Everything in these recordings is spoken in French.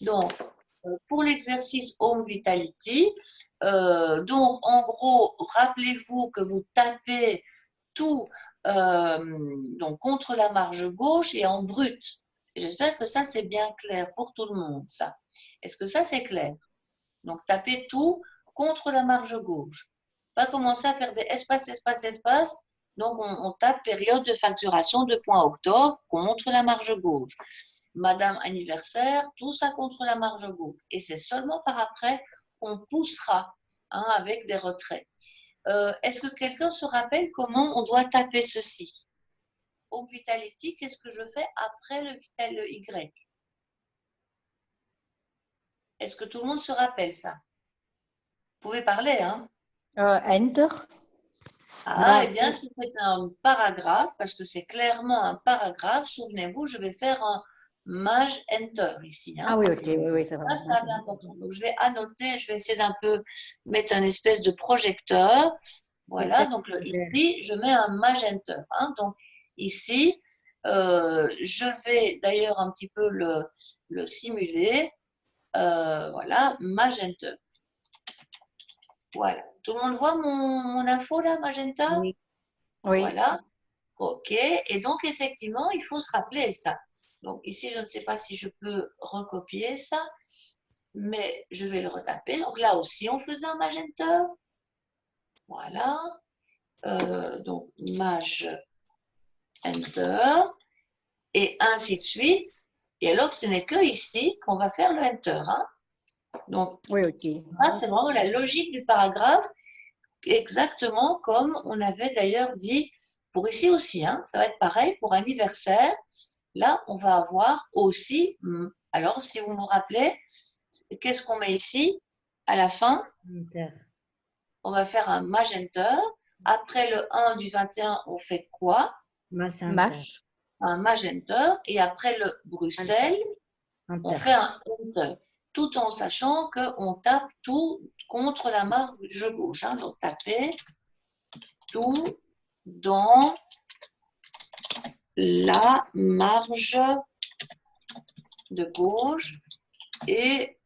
Donc, pour l'exercice Home Vitality, donc en gros, rappelez-vous que vous tapez tout donc contre la marge gauche et en brut. J'espère que ça c'est bien clair pour tout le monde, ça. Est-ce que ça c'est clair? Donc tapez tout contre la marge gauche. Pas commencer à faire des espaces, espaces, espaces. Donc on tape période de facturation de points octobre contre la marge gauche. Madame anniversaire, tout ça contre la marge gauche. Et c'est seulement par après qu'on poussera avec des retraits. Est-ce que quelqu'un se rappelle comment on doit taper ceci? Au Vitality, qu'est-ce que je fais après le Y? Est-ce que tout le monde se rappelle ça? Vous pouvez parler, hein? Enter. Ah, eh bien, si c'est un paragraphe, parce que c'est clairement un paragraphe, souvenez-vous, je vais faire un maj enter ici. Ah oui, ok, oui, c'est vrai. Ça, c'est important. Donc, je vais annoter, je vais essayer d'un peu mettre un espèce de projecteur. Voilà, donc ici, je mets un magenta. Donc, ici, je vais d'ailleurs un petit peu le simuler. Voilà, magenta. Voilà. Tout le monde voit mon info là, magenta? Oui. Oui. Voilà. OK. Et donc, effectivement, il faut se rappeler ça. Donc, ici, je ne sais pas si je peux recopier ça, mais je vais le retaper. Donc, là aussi, on faisait un magenta. Voilà. Donc, maj enter. Et ainsi de suite. Et alors, ce n'est que ici qu'on va faire le enter. Donc, oui, ok. ça, c'est vraiment la logique du paragraphe, exactement comme on avait d'ailleurs dit pour ici aussi. Ça va être pareil pour anniversaire. Là, on va avoir aussi, alors si vous vous rappelez, qu'est-ce qu'on met ici à la fin? On va faire un magenta. Après le 1 du 21, on fait quoi? Mash. Un magenta. Et après le Bruxelles, on fait un enter. Tout en sachant qu'on tape tout contre la marge gauche. Donc, tapez tout dans la marge de gauche et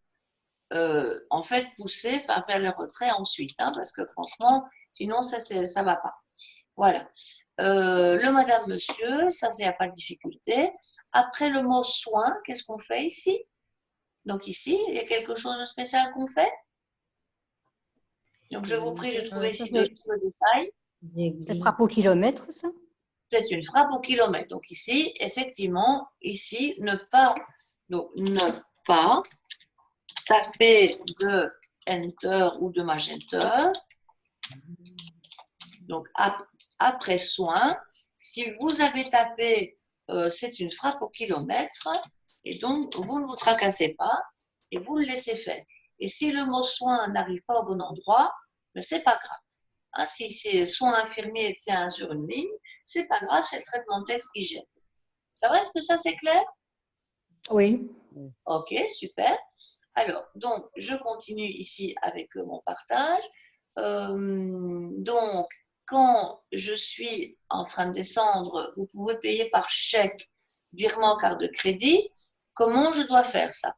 en fait pousser, faire le retrait ensuite, parce que franchement, sinon ça ne va pas. Voilà. Le madame, monsieur, ça, il n'y a pas de difficulté. Après le mot soin, qu'est-ce qu'on fait ici? Donc ici, il y a quelque chose de spécial qu'on fait. Donc je vous prie de trouver ici le détail. C'est frappe au kilomètre, ça? C'est une frappe au kilomètre. Donc ici, effectivement, ici, ne pas taper de Enter ou de Magenta. Donc après soin, si vous avez tapé, c'est une frappe au kilomètre, et donc vous ne vous tracassez pas et vous le laissez faire. Et si le mot soin n'arrive pas au bon endroit, ce n'est pas grave. Si c'est soin infirmier tient sur une ligne, c'est pas grave, c'est le traitement de texte qui gêne. Ça va, est-ce que ça c'est clair? Oui. Ok, super. Alors, donc, je continue ici avec mon partage. Donc, quand je suis en train de descendre, vous pouvez payer par chèque, virement, carte de crédit. Comment je dois faire ça?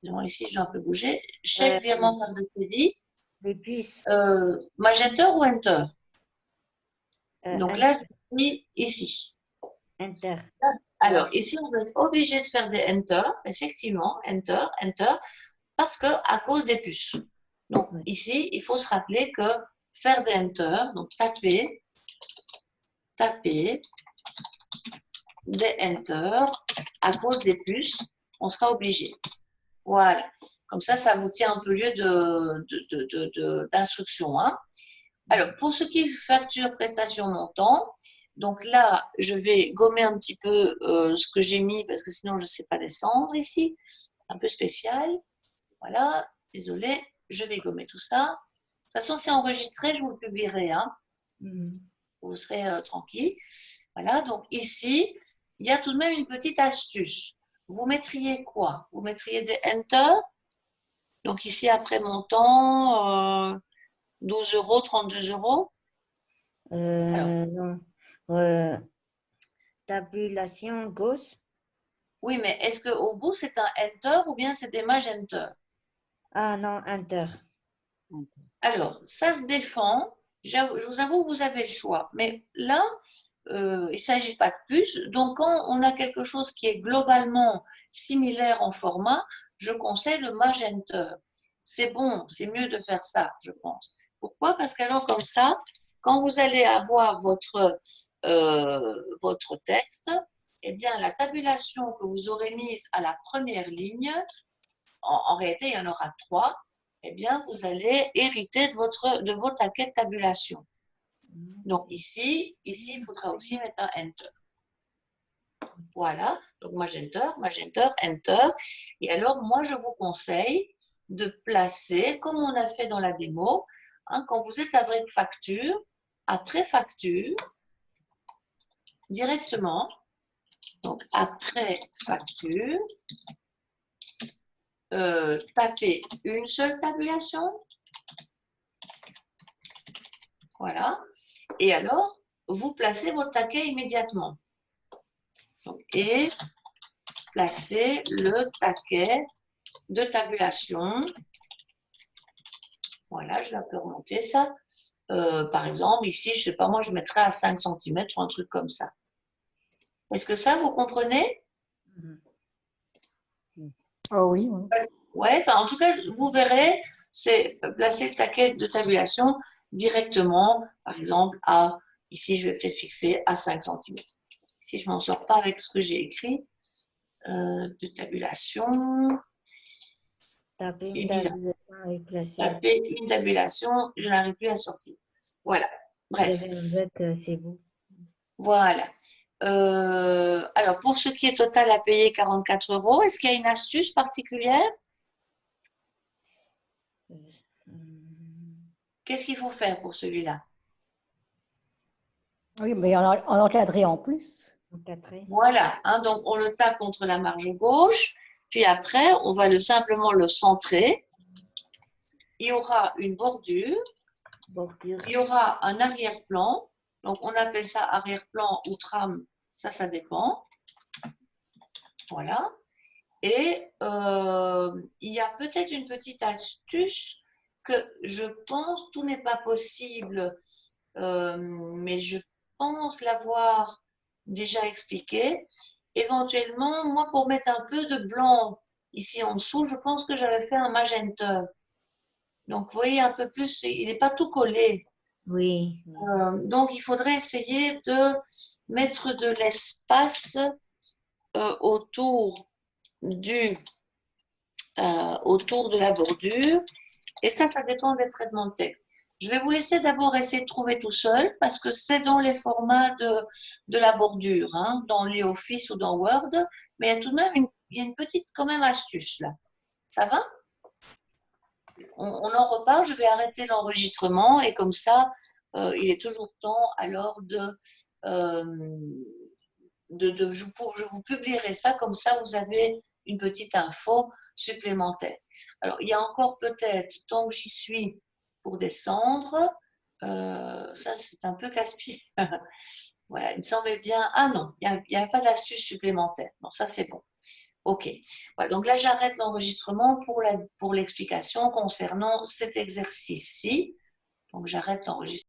Donc, ici, j'ai un peu bougé. Chèque, virement, carte de crédit. Magenta ou Enter? Donc là, je suis ici. Enter. Alors, ici, on va être obligé de faire des Enter, effectivement, Enter, Enter, parce que à cause des puces. Donc, ici, il faut se rappeler que faire des Enter, donc taper des Enter, à cause des puces, on sera obligé. Voilà. Comme ça vous tient un peu lieu d'instruction. Alors, pour ce qui est facture, prestation, montant, donc là, je vais gommer un petit peu ce que j'ai mis parce que sinon, je ne sais pas descendre ici. Un peu spécial. Voilà, désolé, je vais gommer tout ça. De toute façon, c'est enregistré, je vous le publierai. Vous serez tranquille. Voilà, donc ici, il y a tout de même une petite astuce. Vous mettriez quoi? Vous mettriez des Enter. Donc ici, après montant, 12 euros, 32 euros. Non. Tabulation gauche. Oui, mais est-ce qu'au bout, c'est un Enter ou bien c'est des Magenter? Ah non, Enter. Alors, ça se défend. Je vous avoue que vous avez le choix. Mais là, il ne s'agit pas de plus. Donc, quand on a quelque chose qui est globalement similaire en format, je conseille le Magenter. C'est bon, c'est mieux de faire ça, je pense. Pourquoi? Parce qu'alors, comme ça, quand vous allez avoir votre texte, eh bien, la tabulation que vous aurez mise à la première ligne, en réalité, il y en aura 3, eh bien, vous allez hériter de vos taquets de tabulation. Donc, ici, il faudra aussi mettre un Enter. Voilà, donc Magenter, Magenter, Enter. Et alors, moi, je vous conseille de placer, comme on a fait dans la démo, hein, quand vous êtes avec facture, après facture, directement, donc après facture, tapez une seule tabulation. Voilà. Et alors, vous placez votre taquet immédiatement. Donc, et placez le taquet de tabulation. Voilà, je vais un peu remonter ça. Par exemple, ici, je ne sais pas, moi, je mettrais à 5 cm ou un truc comme ça. Est-ce que ça, vous comprenez? Oh oui, oui. Ouais, en tout cas, vous verrez, c'est placer le taquet de tabulation directement, par exemple, à, ici, je vais peut-être fixer à 5 cm. Si je ne m'en sors pas avec ce que j'ai écrit, de tabulation. Taper C'est une bizarre. tabulation et placer. Taper une tabulation, je n'arrive plus à sortir. Voilà. Bref. C'est vous. Voilà. Alors, pour ce qui est total à payer 44 €, est-ce qu'il y a une astuce particulière? Qu'est-ce qu'il faut faire pour celui-là? Oui, mais en encadré en plus. Voilà. Hein, donc, on le tape contre la marge gauche. Puis après, on va simplement le centrer. Il y aura une bordure. Il y aura un arrière-plan. Donc, on appelle ça arrière-plan ou trame. Ça dépend. Voilà. Et il y a peut-être une petite astuce que je pense, tout n'est pas possible, mais je pense l'avoir déjà expliqué. Éventuellement, moi, pour mettre un peu de blanc ici en dessous, je pense que j'avais fait un magenta. Donc, vous voyez un peu plus, il n'est pas tout collé. Oui. Donc, il faudrait essayer de mettre de l'espace autour de la bordure. Et ça dépend des traitements de texte. Je vais vous laisser d'abord essayer de trouver tout seul parce que c'est dans les formats de la bordure, hein, dans LibreOffice ou dans Word. Mais il y a tout de même il y a une petite quand même astuce là. Ça va? On en reparle. Je vais arrêter l'enregistrement et comme ça, il est toujours temps alors je vous publierai ça, comme ça vous avez une petite info supplémentaire. Alors, il y a encore peut-être, tant que j'y suis, pour descendre, ça c'est un peu casse-pied. Voilà, il me semblait bien, ah non, il n'y a pas d'astuce supplémentaire. Non, ça c'est bon. Ok, voilà, donc là j'arrête l'enregistrement pour l'explication concernant cet exercice-ci. Donc j'arrête l'enregistrement.